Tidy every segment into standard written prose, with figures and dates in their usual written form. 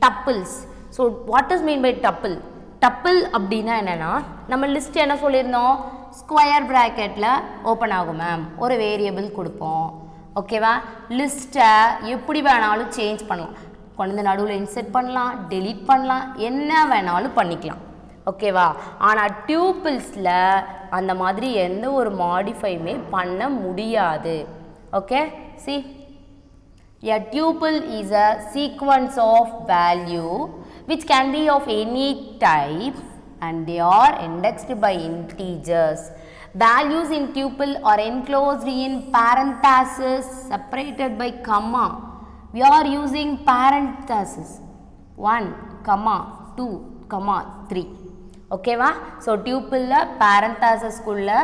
tuples. So what is mean by tuple? Tuple அப்படினா என்னன்னா நம்ம லிஸ்ட் என்ன சொல்லிருந்தோம் ஸ்கொயர் பிராக்கெட்ல ஓபன் ஆகும் மேம் ஒரு வேரியபிள் கொடுப்போம் ஓகேவா லிஸ்ட்டை எப்படி வேணாலும் சேஞ்ச் பண்ணலாம் கொண்டு நடுவுல இன்சர்ட் பண்ணலாம் delete பண்ணலாம் என்ன வேணாலும் பண்ணிக்கலாம் ஓகேவா ஆனா டியூபிள்ஸ்ல அந்த மாதிரி எந்த ஒரு மாடிஃபைமே பண்ண முடியாது okay see a tuple is a sequence of value which can be of any type and they are indexed by integers. Values in tuple are enclosed in parentheses separated by comma. We are using parentheses 1, 2, 3. Okay va? So tuple la parentheses kulla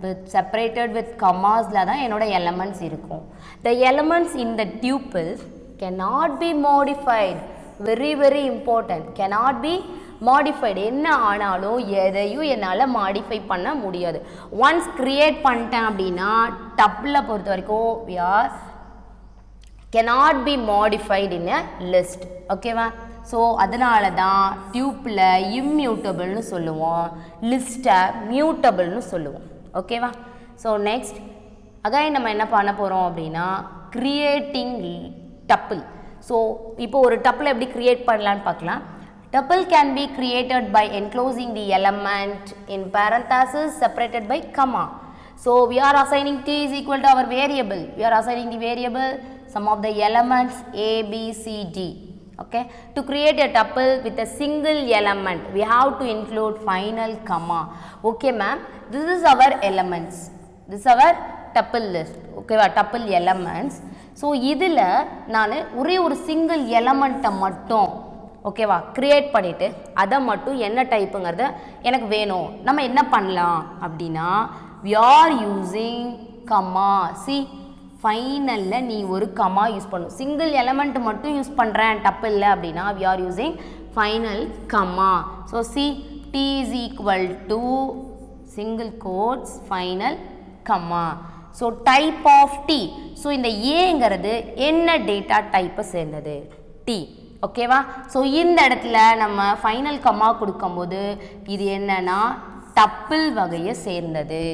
with separated with commas la da enoda elements irukum. The elements in the tuple cannot be modified. Very important. Cannot be modified. என்ன ஆனாலும் எதையும் என்னால modify பண்ண முடியாது. Once create பண்ணிட்டேன் அப்படின்னா tuple பொறுத்த வரைக்கும் we are cannot be modified in a list. ஓகேவா ஸோ அதனால தான் tuple இம்மியூட்டபிள்னு சொல்லுவோம் லிஸ்ட்டை மியூட்டபிள்னு சொல்லுவோம் ஓகேவா ஸோ நெக்ஸ்ட் அகைன் நம்ம என்ன பண்ண போகிறோம் அப்படின்னா கிரியேட்டிங் tuple ஸோ இப்போ ஒரு tuple எப்படி கிரியேட் பண்ணலான்னு பார்க்கலாம் tuple can be created by enclosing the element in parentheses separated by comma so we are assigning t is equal to our variable we are assigning the variable some of the elements a b c d okay to create a tuple with a single element we have to include final comma okay ma'am this is our elements this is our tuple list okay va tuple elements so இதில் நான் ஒரே ஒரு single எலமெண்ட்டை மட்டும் ஓகேவா create பண்ணிவிட்டு அதை மட்டும் என்ன டைப்புங்கிறத எனக்கு வேணும் நம்ம என்ன பண்ணலாம் அப்படின்னா we are using comma see ஃபைனலில் நீ ஒரு கமா யூஸ் பண்ணும் சிங்கிள் எலமெண்ட் மட்டும் யூஸ் பண்ணுறேன் டப்பில் அப்படின்னா we are using final comma so see t is equal to single quotes final comma so type of t so இந்த ஏங்கிறது என்ன டேட்டா டைப்பை சேர்ந்தது t ஓகேவா ஸோ இந்த இடத்துல நம்ம ஃபைனல் கம்மா கொடுக்கும்போது இது என்னன்னா டப்பிள் வகையை சேர்ந்தது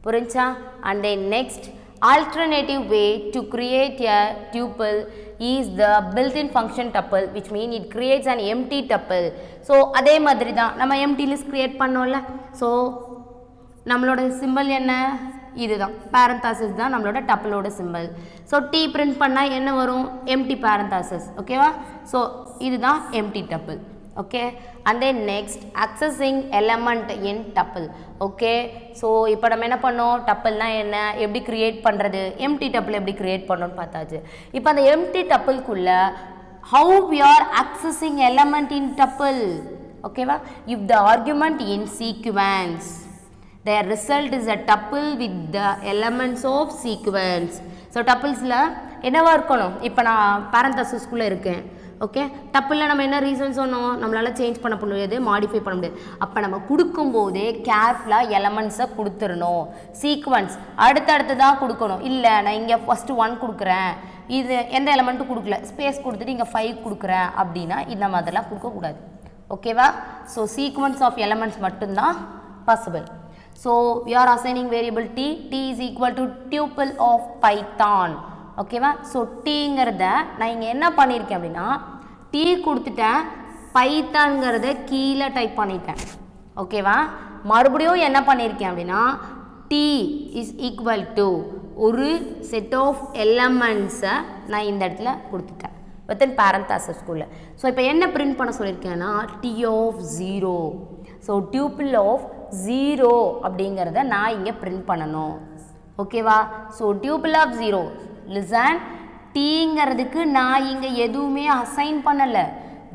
புரிஞ்சா and then next alternative way to create a tuple is the built-in function tuple which mean it creates an empty tuple so அதே மாதிரி தான் நம்ம empty list create பண்ணோம்ல so நம்மளோட சிம்பல் என்ன இதுதான் parenthesis தான் நம்மளோட டப்பிளோட சிம்பல் so t print பண்ணா என்ன வரும் empty parenthesis ஓகேவா so இதுதான் empty tuple okay and then next accessing element in tuple okay so இப்போ நம்ம என்ன பண்ணோம் டப்பிள்னா என்ன எப்படி கிரியேட் பண்றது empty tuple எப்படி கிரியேட் பண்ணனும் பார்த்தாச்சு இப்போ அந்த empty tuple குள்ள how we are accessing element in tuple ஓகேவா if the argument in sequence their result is a tuple with the elements of sequence so tuples-ல என்னவா இருக்கணும் இப்போ நான் parenthesis குள்ள இருக்கேன் ஓகே டப்பில் நம்ம என்ன ரீசன் சொன்னோம் நம்மளால் சேஞ்ச் பண்ண முடியாது மாடிஃபை பண்ண முடியாது அப்போ நம்ம கொடுக்கும்போதே கேர்ஃபுல்லாக எலமெண்ட்ஸை கொடுத்துடணும் சீக்வன்ஸ் அடுத்தடுத்து தான் கொடுக்கணும் இல்லை நான் இங்கே ஃபஸ்ட்டு 1 கொடுக்குறேன் இது எந்த எலமெண்ட்டும் கொடுக்கல ஸ்பேஸ் கொடுத்துட்டு இங்கே 5 கொடுக்குறேன் அப்படின்னா இந்த மாதிரிலாம் கொடுக்கக்கூடாது ஓகேவா ஸோ சீக்வன்ஸ் ஆஃப் எலமெண்ட்ஸ் மட்டும்தான் possible so we are assigning variable t is equal to tuple of python ஓகேவா ஸோ டீங்கிறத நான் இங்கே என்ன பண்ணியிருக்கேன் அப்படின்னா டி கொடுத்துட்டேன் பைத்தான்கிறத கீழே டைப் பண்ணிட்டேன் ஓகேவா மறுபடியும் என்ன பண்ணியிருக்கேன் அப்படின்னா டி இஸ் ஈக்குவல் டு ஒரு செட் ஆஃப் எலமெண்ட்ஸை நான் இந்த இடத்துல கொடுத்துட்டேன் வித்தின் parenthesis-குள்ள ஸோ இப்போ என்ன பிரிண்ட் பண்ண சொல்லியிருக்கேன்னா T of 0 so tuple of 0 அப்படிங்கிறத நான் இங்கே பிரிண்ட் பண்ணணும் ஓகேவா ஸோ டியூப்பிள் ஆஃப் 0 லிசன் டீங்கிறதுக்கு நான் இங்கே எதுவுமே அசைன் பண்ணலை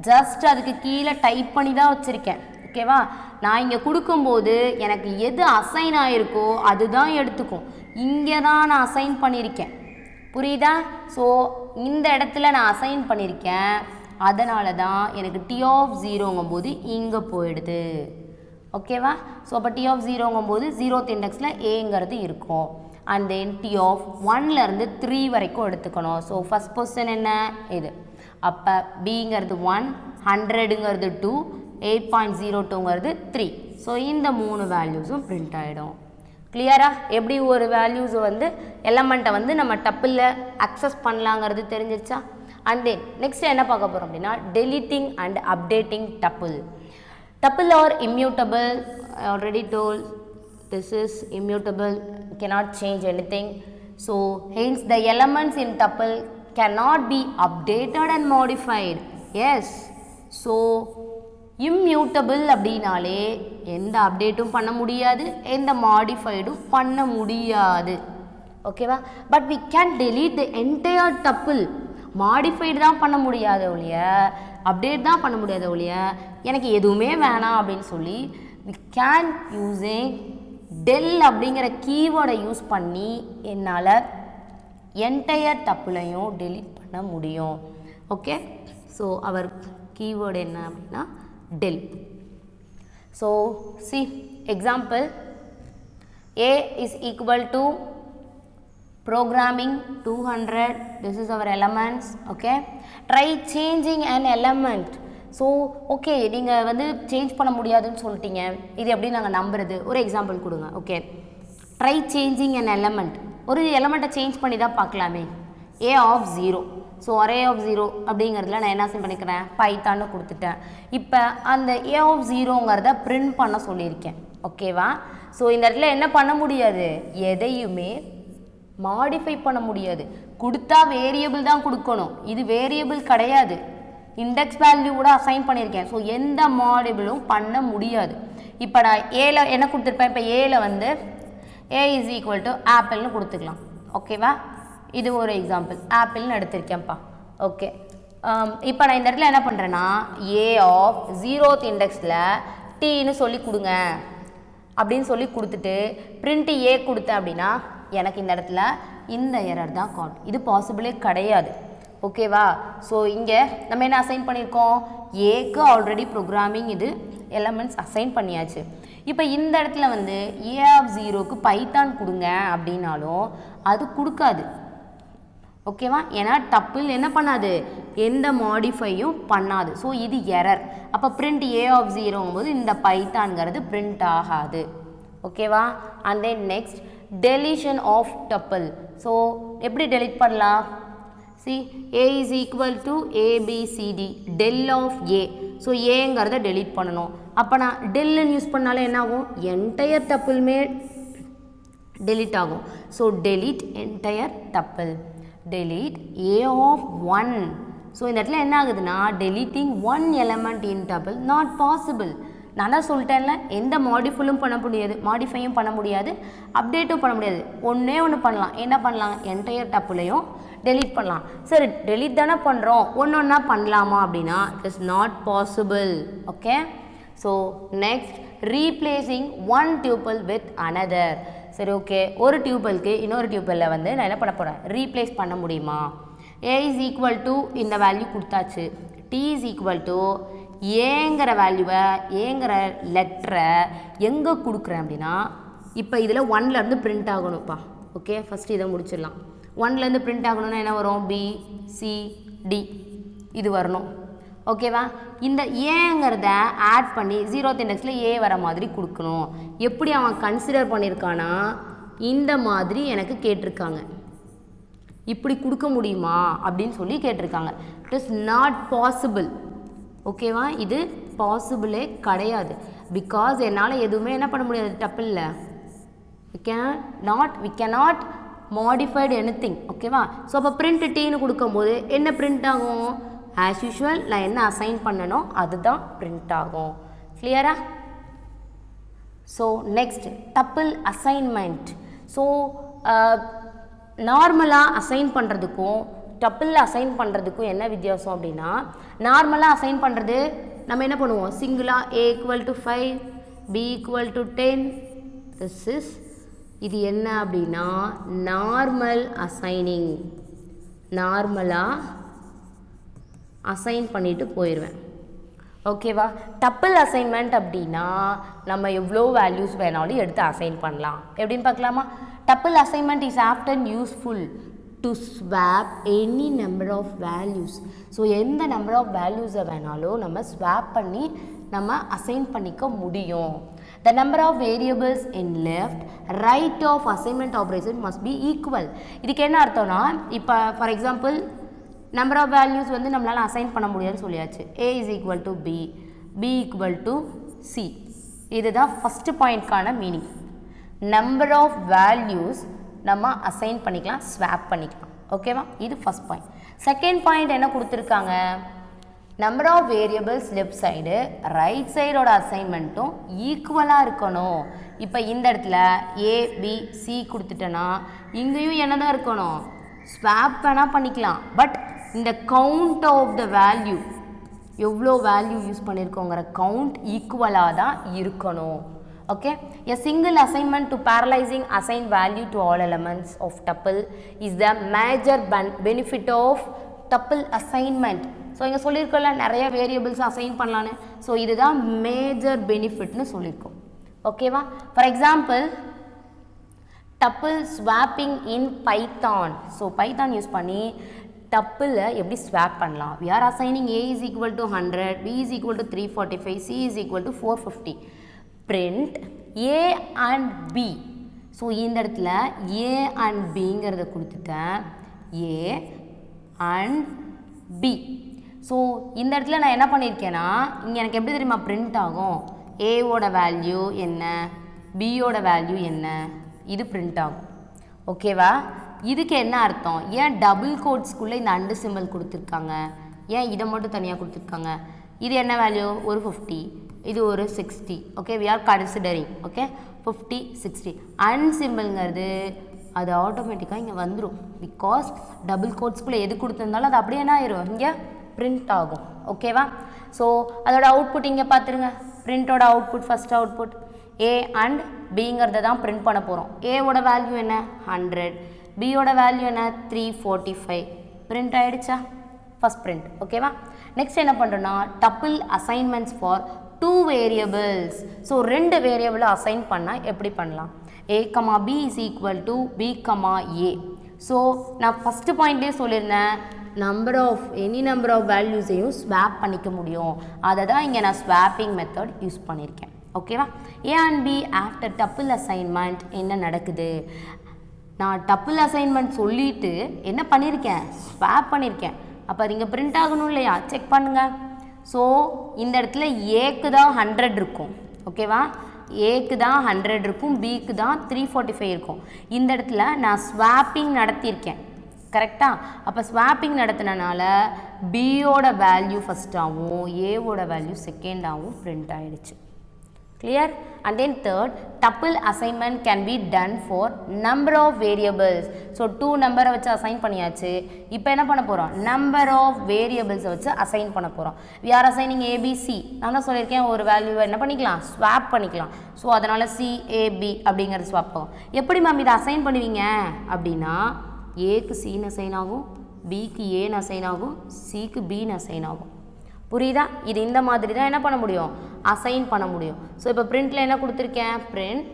ஜஸ்ட் அதுக்கு கீழே டைப் பண்ணி தான் வச்சுருக்கேன் ஓகேவா நான் இங்கே கொடுக்கும்போது எனக்கு எது அசைன் ஆகிருக்கோ அதுதான் எடுத்துக்கும் இங்கே தான் நான் அசைன் பண்ணியிருக்கேன் புரியுதா ஸோ இந்த இடத்துல நான் அசைன் பண்ணியிருக்கேன் அதனால தான் எனக்கு டி ஆஃப் 0ங்கும்போது இங்கே போயிடுது ஓகேவா ஸோ அப்போ டி ஆஃப் 0ங்கும்போது 0th இண்டெக்ஸில் ஏங்கிறது இருக்கும் and then t of 1 ல இருந்து 3 வரைக்கும் எடுத்துக்கணும் ஸோ ஃபர்ஸ்ட் பொசிஷன் என்ன இது அப்போ பிங்கிறது 1, 100ங்கிறது 2, 8.02ங்கிறது 3. ஸோ இந்த 3 வேல்யூஸும் பிரிண்ட் ஆகிடும். கிளியரா? எப்படி ஒரு வேல்யூஸ் வந்து எலமெண்ட்டை வந்து நம்ம டப்பிளில் அக்சஸ் பண்ணலாங்கிறது தெரிஞ்சிருச்சா? அண்ட் தென் நெக்ஸ்ட் என்ன பார்க்க போகிறோம் அப்படின்னா deleting and updating tuple. Tuple are immutable. I already told this is immutable, cannot change anything. So hence the elements in tuple cannot be updated and modified. Yes. So immutable அப்படினாலே எந்த அப்டேட்டும் பண்ண முடியாது, எந்த மாடிஃபைடும் பண்ண முடியாது. ஓகேவா? But we can delete the entire tuple. Modified தான் பண்ண முடியாத ஒழிய அப்டேட் தான் பண்ண முடியாத ஒழிய எனக்கு எதுவுமே வேணாம் அப்படின்னு சொல்லி we can using del அப்படிங்கிற கீவேர்டை யூஸ் பண்ணி என்னால் என்டையர் டப்புளையும் delete பண்ண முடியும். ஓகே, ஸோ அவர் கீவேர்டு என்ன அப்படின்னா del. So see example a is equal to programming 200. This is our elements. Okay, try changing an element. So okay, நீங்கள் வந்து சேஞ்ச் பண்ண முடியாதுன்னு சொல்லிட்டீங்க, இது எப்படி நாங்கள் நம்புறது? ஒரு எக்ஸாம்பிள் கொடுங்க. Okay, try changing an element. ஒரு எலமெண்ட்டை சேஞ்ச் பண்ணி தான் பார்க்கலாமே. ஏ ஆஃப் 0. ஸோ அரே ஆஃப் 0 அப்படிங்கிறதுல நான் என்ன பண்ணிக்கிறேன், பைத்தான்னு கொடுத்துட்டேன். இப்போ அந்த ஏ ஆஃப் 0ங்கிறத பிரிண்ட் பண்ண சொல்லியிருக்கேன். ஓகேவா? ஸோ இந்த இடத்துல என்ன பண்ண முடியாது, எதையுமே மாடிஃபை பண்ண முடியாது. கொடுத்தா வேரியபிள் தான் கொடுக்கணும், இது வேரியபிள் கிடையாது, இண்டெக்ஸ் வேல்யூவோட அசைன் பண்ணியிருக்கேன். ஸோ எந்த மாடிபிளும் பண்ண முடியாது. இப்போ நான் ஏல என்ன கொடுத்துருப்பேன், இப்போ ஏல வந்து ஏ இஸ் ஈக்குவல் டு ஆப்பிள்னு கொடுத்துக்கலாம். ஓகேவா? இது ஒரு எக்ஸாம்பிள், ஆப்பிள்னு எடுத்திருக்கேன்ப்பா. ஓகே, இப்போ நான் இந்த இடத்துல என்ன பண்ணுறேன்னா ஏ ஆஃப் 0th இண்டெக்ஸில் டீன்னு சொல்லி கொடுங்க அப்படின்னு சொல்லி கொடுத்துட்டு பிரிண்ட் ஏ கொடுத்தேன் அப்படின்னா எனக்கு இந்த இடத்துல இந்த எரர் தான் காட்டும். இது பாசிபிளே கிடையாது. ஓகேவா? ஸோ இங்கே நம்ம என்ன அசைன் பண்ணியிருக்கோம், ஏக்கு ஆல்ரெடி ப்ரோக்ராமிங் இது எலமெண்ட்ஸ் அசைன் பண்ணியாச்சு. இப்போ இந்த இடத்துல வந்து ஏ ஆஃப் 0க்கு பைத்தான் கொடுங்க அப்படின்னாலும் அது கொடுக்காது. ஓகேவா? ஏன்னா டப்பிள் என்ன பண்ணாது, எந்த மாடிஃபையும் பண்ணாது. ஸோ இது எரர். அப்போ பிரிண்ட் ஏ ஆஃப் 0ங்கும்போது இந்த பைத்தான்கிறது பிரிண்ட் ஆகாது. ஓகேவா? And then next deletion of tuple. So எப்படி டெலிட் பண்ணலாம்? see a is equal to abcd del of a. So ஏங்கிறத டெலிட் பண்ணணும். அப்போ நான் டெல்லுன்னு யூஸ் பண்ணாலே என்ன ஆகும், என்டையர் டப்பிள்மே டெலிட் ஆகும். So delete entire tuple, delete a of 1. So இந்த இடத்துல என்ன ஆகுதுன்னா deleting 1 element in tuple not possible. நான் தான் சொல்லிட்டேன்ல, எந்த மாடிஃபையும் பண்ண முடியாது, மாடிஃபையும் பண்ண முடியாது, அப்டேட்டும் பண்ண முடியாது. ஒன்றே ஒன்று பண்ணலாம். என்ன பண்ணலாம், என்டையர் டப்புலையும் டெலீட் பண்ணலாம். சரி, டெலீட் தானே பண்ணுறோம், ஒன்று ஒன்றா பண்ணலாமா அப்படின்னா it is not possible. Okay, so next replacing one tuple with another. சரி, ஓகே, ஒரு டியூப்பிளுக்கு இன்னொரு டியூப்பிளில் வந்து நான் என்ன பண்ண போகிறேன், ரீப்ளேஸ் பண்ண முடியுமா? ஏ இஸ் ஈக்குவல் டு இந்த வேல்யூ கொடுத்தாச்சு, டி இஸ் ஈக்குவல் டு ஏங்கிற வேல்யூவை, ஏங்கிற லெட்டரை எங்கே கொடுக்குறேன் அப்படின்னா இப்போ இதில் 1லேருந்து பிரிண்ட் ஆகணும்ப்பா. ஓகே, ஃபஸ்ட்டு இதை முடிச்சிடலாம். 1லேருந்து பிரிண்ட் ஆகணும்னா என்ன வரும், பி சி டி இது வரணும். ஓகேவா? இந்த ஏங்கிறத ஆட் பண்ணி 0th இண்டெக்ஸில் ஏ வர மாதிரி கொடுக்கணும். எப்படி அவன் கன்சிடர் பண்ணியிருக்கானா, இந்த மாதிரி எனக்கு கேட்டிருக்காங்க, இப்படி கொடுக்க முடியுமா அப்படின்னு சொல்லி கேட்டிருக்காங்க. It is not possible. ஓகேவா? இது பாசிபிளே கிடையாது. பிகாஸ் என்னால் எதுவுமே என்ன பண்ண முடியாது டப்பிளில். we cannot modified anything. ஓகேவா? ஸோ அப்போ பிரிண்ட் டீன்னு கொடுக்கும்போது என்ன பிரிண்ட் ஆகும், ஆஸ் யூஷுவல் நான் என்ன அசைன் பண்ணணும் அதுதான் பிரிண்ட் ஆகும். கிளியரா? So next tuple assignment. So நார்மலாக அசைன் பண்ணுறதுக்கும் டப்பிளில் அசைன் பண்ணுறதுக்கும் என்ன வித்தியாசம் அப்படின்னா, நார்மலாக அசைன் பண்ணுறது நம்ம என்ன பண்ணுவோம், சிங்கிளாக a equal to 5, b equal to 10. this is இது என்ன அப்படின்னா நார்மல் அசைனிங். நார்மலாக அசைன் பண்ணிட்டு போயிடுவேன். ஓகேவா? டப்பிள் அசைன்மெண்ட் அப்படின்னா நம்ம எவ்வளோ வேல்யூஸ் வேணாலும் எடுத்து அசைன் பண்ணலாம். எப்படின்னு பார்க்கலாமா? Tuple assignment is often useful to swap any number of values. So எந்த நம்பர் ஆஃப் வேல்யூஸை வேணாலும் நம்ம ஸ்வாப் பண்ணி நம்ம அசைன் பண்ணிக்க முடியும். The number of variables in left right of assignment operation must be equal. இதுக்கு என்ன அர்த்தம்னா இப்போ for example number of values வந்து நம்மளால் அசைன் பண்ண முடியாதுன்னு சொல்லியாச்சு. A is equal to B, B equal to C. இதுதான் ஃபஸ்ட்டு பாயிண்ட்கான மீனிங். நம்பர் ஆஃப் வேல்யூஸ் நம்ம அசைன் பண்ணிக்கலாம், ஸ்வாப் பண்ணிக்கலாம். ஓகேவா? இது ஃபஸ்ட் பாயிண்ட். செகண்ட் பாயிண்ட் என்ன கொடுத்துருக்காங்க, number of variables left side right சைடோட அசைன்மெண்ட்டும் ஈக்குவலாக இருக்கணும். இப்போ இந்த இடத்துல A B C கொடுத்துட்டேன்னா இங்கேயும் என்ன தான் இருக்கணும், ஸ்வாப் வேணால் பண்ணிக்கலாம். பட் இந்த கவுண்ட் ஆஃப் த வேல்யூ, எவ்வளோ வேல்யூ யூஸ் பண்ணியிருக்கோங்கிற கவுண்ட் ஈக்குவலாக தான் இருக்கணும். Okay, a single assignment to parallelizing assign value to all elements of tuple is the major benefit of tuple assignment. So இங்கே சொல்லியிருக்கோம்ல நிறைய வேரியபிள்ஸ் அசைன் பண்ணலான்னு. So இதுதான் major பெனிஃபிட்னு சொல்லியிருக்கோம். ஓகேவா? For example tuple swapping in Python. So Python use பண்ணி tuple எப்படி swap பண்ணலாம். we are assigning A is equal to 100, B is equal to 345, C is equal to 450. print A and B. So இந்த இடத்துல A and Bங்கிறத கொடுத்துட்டேன், A and B. So இந்த இடத்துல நான் என்ன பண்ணியிருக்கேன்னா இங்கே எனக்கு எப்படி தெரியுமா பிரிண்ட் ஆகும், ஏவோட வேல்யூ என்ன, பியோட வேல்யூ என்ன, இது பிரிண்ட் ஆகும். ஓகேவா? இதுக்கு என்ன அர்த்தம், ஏன் டபுள் கோட்ஸ்குள்ளே இந்த அண்டு சிம்பிள் கொடுத்துருக்காங்க, ஏன் இதை மட்டும் தனியாக கொடுத்துருக்காங்க. இது என்ன வேல்யூ, ஒரு 50, இது ஒரு 60. Okay, we are considering. Okay, 50 60 and சிம்பிள்ங்கிறது அது ஆட்டோமேட்டிக்காக இங்கே வந்துடும். பிகாஸ் டபுள் கோட்ஸ்குள்ளே எது கொடுத்துருந்தாலும் அது அப்படியே என்ன ஆயிரும், இங்கே பிரிண்ட் ஆகும். ஓகேவா? ஸோ அதோட அவுட்புட் இங்கே பார்த்துருங்க. பிரிண்டோட output, first output A and Bங்கிறத தான் பிரிண்ட் பண்ண போகிறோம். ஏவோட வேல்யூ என்ன 100, பியோட வேல்யூ என்ன 345. பிரிண்ட் ஆகிடுச்சா, ஃபஸ்ட் பிரிண்ட். ஓகேவா? நெக்ஸ்ட் என்ன பண்ணுறோன்னா tuple assignments for 2 variables. So 2 வேரியபிளை அசைன் பண்ணால் எப்படி பண்ணலாம், A, B is equal to B, A. So நான் ஃபஸ்ட்டு பாயிண்ட்லேயே சொல்லியிருந்தேன், number of any number of வேல்யூஸையும் ஸ்வாப் பண்ணிக்க முடியும். அதை தான் இங்கே நான் ஸ்வாப்பிங் மெத்தட் யூஸ் பண்ணியிருக்கேன். ஓகேவா? A and B after tuple assignment என்ன நடக்குது, நான் டப்பிள் அசைன்மெண்ட் சொல்லிவிட்டு என்ன பண்ணியிருக்கேன், ஸ்வாப் பண்ணியிருக்கேன். அப்போ அது இங்கே பிரிண்ட் ஆகணும் இல்லையா, செக் பண்ணுங்கள். ஸோ இந்த இடத்துல ஏக்கு தான் 100 இருக்கும். ஓகேவா? ஏக்கு தான் 100 இருக்கும், பிக்கு தான் 345 இருக்கும். இந்த இடத்துல நான் ஸ்வாப்பிங் நடத்தியிருக்கேன். கரெக்டாக? அப்போ ஸ்வாப்பிங் நடத்தினால பியோட வேல்யூ ஃபஸ்ட்டாகவும் ஏவோட வேல்யூ செகண்டாகவும் பிரிண்ட் ஆகிடுச்சு. clear? And then third, tuple assignment can be done for number of variables. So 2 number வச்சு assign பண்ணியாச்சு. இப்போ என்ன பண்ண போகிறோம், number of variables வச்சு assign பண்ண போகிறோம். we are assigning A, B, C. நான் தான் சொல்லியிருக்கேன் ஒரு வேல்யூவை என்ன பண்ணிக்கலாம், ஸ்வாப் பண்ணிக்கலாம். ஸோ அதனால் C, A, B அப்படிங்கிறது ஸ்வாப் ஆகும். எப்படி மேம் இதை அசைன் பண்ணுவீங்க அப்படின்னா, ஏக்கு சின்னு அசைன் ஆகும், பிக்கு ஏன்னு அசைன் ஆகும், சிக்கு பின்னு அசைன் ஆகும். புரியுதா? இது இந்த மாதிரி தான் என்ன பண்ண முடியும், அசைன் பண்ண முடியும். ஸோ இப்போ பிரிண்டில் என்ன கொடுத்துருக்கேன், print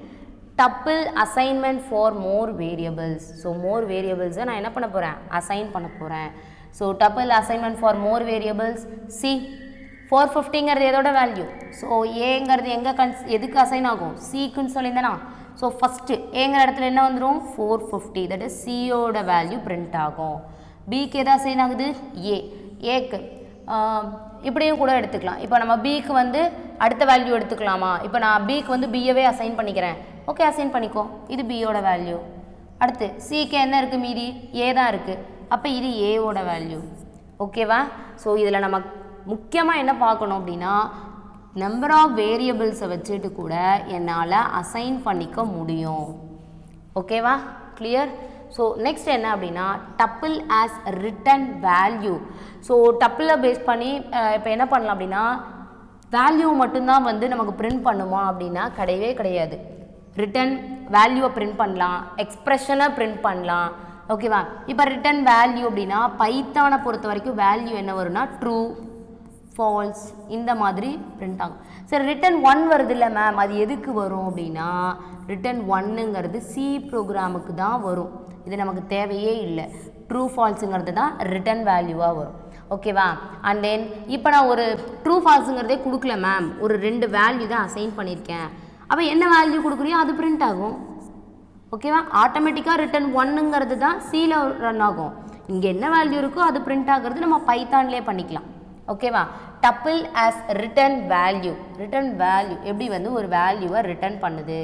tuple assignment for more variables. So more வேரியபிள்ஸை நான் என்ன பண்ண போகிறேன், அசைன் பண்ண போகிறேன். So tuple assignment for more variables. C 450ங்கிறது எதோட வேல்யூ, ஸோ ஏங்கிறது எங்கே எதுக்கு அசைன் ஆகும், சிக்குன்னு சொல்லியிருந்தேனா. ஸோ ஃபஸ்ட்டு ஏங்கிற இடத்துல என்ன வந்துடும், 450, தட் இஸ் சியோட வேல்யூ பிரிண்ட் ஆகும். பிக்கு எதாவது அசைன் ஆகுது, ஏக்கு இப்படியும் கூட எடுத்துக்கலாம். இப்போ நம்ம பிக்கு வந்து அடுத்த வேல்யூ எடுத்துக்கலாமா, இப்போ நான் பிக்கு வந்து பியவே அசைன் பண்ணிக்கிறேன். ஓகே, அசைன் பண்ணிக்கோ, இது பியோட வேல்யூ. அடுத்து சிக்கு என்ன இருக்குது, மீதி ஏ தான் இருக்குது, அப்போ இது ஏவோட வேல்யூ. ஓகேவா? ஸோ இதில் நம்ம முக்கியமாக என்ன பார்க்கணும் அப்படின்னா, நம்பர் ஆஃப் வேரியபிள்ஸை வச்சுட்டு கூட என்னால் அசைன் பண்ணிக்க முடியும். ஓகேவா? கிளியர்? ஸோ நெக்ஸ்ட் என்ன அப்படின்னா, tuple as return value. So டப்பிளை பேஸ் பண்ணி இப்போ என்ன பண்ணலாம் அப்படின்னா, வேல்யூ மட்டும்தான் வந்து நமக்கு பிரிண்ட் பண்ணுமா அப்படின்னா கிடையவே கிடையாது. ரிட்டன் வேல்யூவை பிரிண்ட் பண்ணலாம், எக்ஸ்ப்ரெஷனை பிரிண்ட் பண்ணலாம். ஓகேவா? இப்போ ரிட்டன் வேல்யூ அப்படின்னா பைத்தானை பொறுத்த வரைக்கும் வேல்யூ என்ன வரும்னா ட்ரூ, ஃபால்ஸ் இந்த மாதிரி பிரிண்ட் ஆகும். சரி ரிட்டன் 1 வருது இல்லை மேம், அது எதுக்கு வரும் அப்படின்னா ரிட்டன் 1ங்கிறது சி ப்ரோக்ராமுக்கு தான் வரும். இது நமக்கு தேவையே இல்லை. ட்ரூ ஃபால்ஸுங்கிறது தான் ரிட்டன் வேல்யூவாக வரும். ஓகேவா? அண்ட் தென் இப்போ நான் ஒரு ட்ரூ ஃபால்ஸுங்கிறதே கொடுக்கல மேம், ஒரு 2 வேல்யூ தான் அசைன் பண்ணியிருக்கேன். அப்போ என்ன வேல்யூ கொடுக்குறியோ அது பிரிண்ட் ஆகும். ஓகேவா? ஆட்டோமேட்டிக்காக ரிட்டன் 1ங்கிறது தான் சியில் ரன் ஆகும். இங்கே என்ன வேல்யூ இருக்கோ அது பிரிண்ட் ஆகிறது நம்ம பைத்தான்லேயே பண்ணிக்கலாம். ஓகேவா? Tuple as return value. Return value எப்படி வந்து ஒரு வேல்யூவை ரிட்டன் பண்ணுது?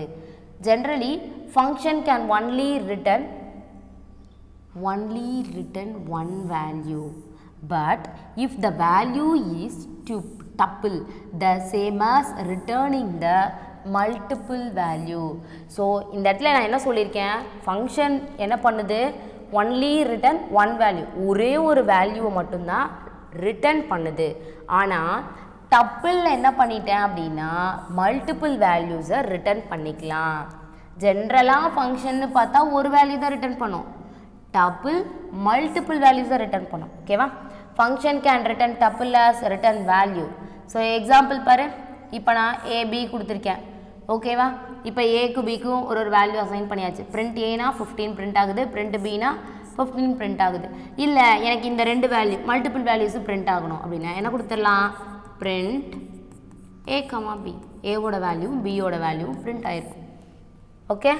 Generally function can only return one value, but if the value is tuple, the same as returning the multiple value. So இந்த இடத்துல நான் என்ன சொல்லியிருக்கேன், ஃபங்க்ஷன் என்ன பண்ணுது, ஒன்லி ரிட்டன் 1 வேல்யூ, ஒரே ஒரு வேல்யூவை மட்டும்தான் ரிட்டன் பண்ணுது. ஆனால் டப்பிளில் என்ன பண்ணிட்டேன் அப்படின்னா மல்டிபிள் வேல்யூஸை ரிட்டன் பண்ணிக்கலாம். ஜென்ரலாக ஃபங்க்ஷன்னு பார்த்தா ஒரு வேல்யூ தான் ரிட்டன் பண்ணும், டப்பிள் மல்டிபிள் வேல்யூஸை ரிட்டன் பண்ணும். ஓகேவா? Function can return tuple as return value. So example பாரு, இப்போ நான் ஏபி கொடுத்துருக்கேன். ஓகேவா? இப்போ ஏக்கு பிக்கும் ஒரு வேல்யூ அசைன் பண்ணியாச்சு. பிரிண்ட் ஏனா 15 பிரிண்ட் ஆகுது, பிரிண்ட் பினா 15 பிரிண்ட் ஆகுது. இல்லை எனக்கு இந்த 2 வேல்யூ மல்டிபிள் வேல்யூஸும் பிரிண்ட் ஆகணும் அப்படின்னா என்ன கொடுத்துடலாம், பிரிண்ட் ஏ கமா பி, ஏவோட வேல்யூ பியோட வேல்யூ பிரிண்ட் ஆயிருக்கும். ஓகே?